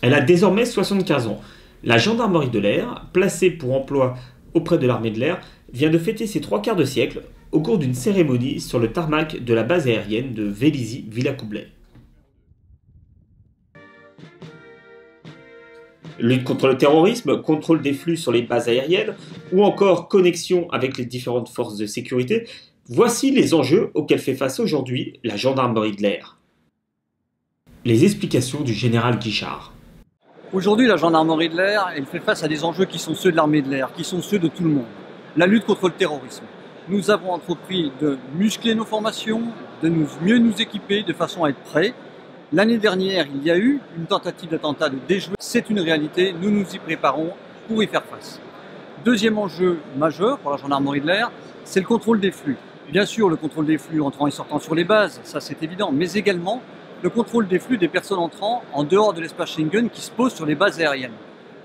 Elle a désormais 75 ans. La gendarmerie de l'air, placée pour emploi auprès de l'armée de l'air, vient de fêter ses trois quarts de siècle au cours d'une cérémonie sur le tarmac de la base aérienne de Vélizy-Villacoublay. Lutte contre le terrorisme, contrôle des flux sur les bases aériennes ou encore connexion avec les différentes forces de sécurité, voici les enjeux auxquels fait face aujourd'hui la gendarmerie de l'air. Les explications du général Guichard. Aujourd'hui, la gendarmerie de l'air, elle fait face à des enjeux qui sont ceux de l'armée de l'air, qui sont ceux de tout le monde. La lutte contre le terrorisme. Nous avons entrepris de muscler nos formations, de mieux nous équiper de façon à être prêts. L'année dernière, il y a eu une tentative d'attentat de déjouer. C'est une réalité, nous nous y préparons pour y faire face. Deuxième enjeu majeur pour la gendarmerie de l'air, c'est le contrôle des flux. Bien sûr, le contrôle des flux entrant et sortant sur les bases, ça c'est évident, mais également le contrôle des flux des personnes entrant en dehors de l'espace Schengen qui se posent sur les bases aériennes.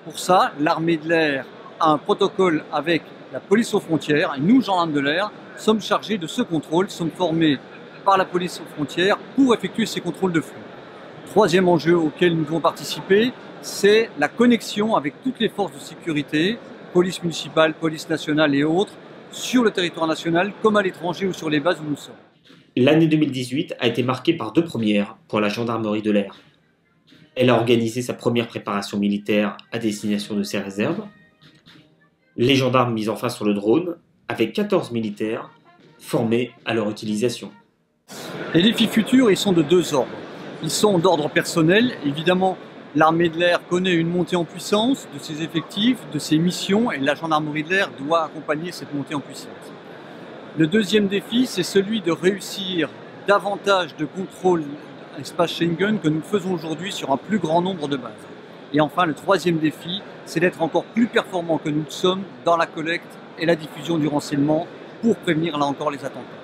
Pour ça, l'armée de l'air a un protocole avec la police aux frontières et nous, gendarmes de l'air, sommes chargés de ce contrôle, sommes formés par la police aux frontières pour effectuer ces contrôles de flux. Troisième enjeu auquel nous devons participer, c'est la connexion avec toutes les forces de sécurité, police municipale, police nationale et autres, sur le territoire national comme à l'étranger ou sur les bases où nous sommes. L'année 2018 a été marquée par deux premières pour la gendarmerie de l'air. Elle a organisé sa première préparation militaire à destination de ses réserves. Les gendarmes mis en face sur le drone, avec 14 militaires formés à leur utilisation. Les défis futurs, ils sont de deux ordres. Ils sont d'ordre personnel. Évidemment, l'armée de l'air connaît une montée en puissance de ses effectifs, de ses missions, et la gendarmerie de l'air doit accompagner cette montée en puissance. Le deuxième défi, c'est celui de réussir davantage de contrôle espace Schengen que nous faisons aujourd'hui sur un plus grand nombre de bases. Et enfin, le troisième défi, c'est d'être encore plus performants que nous le sommes dans la collecte et la diffusion du renseignement pour prévenir là encore les attentats.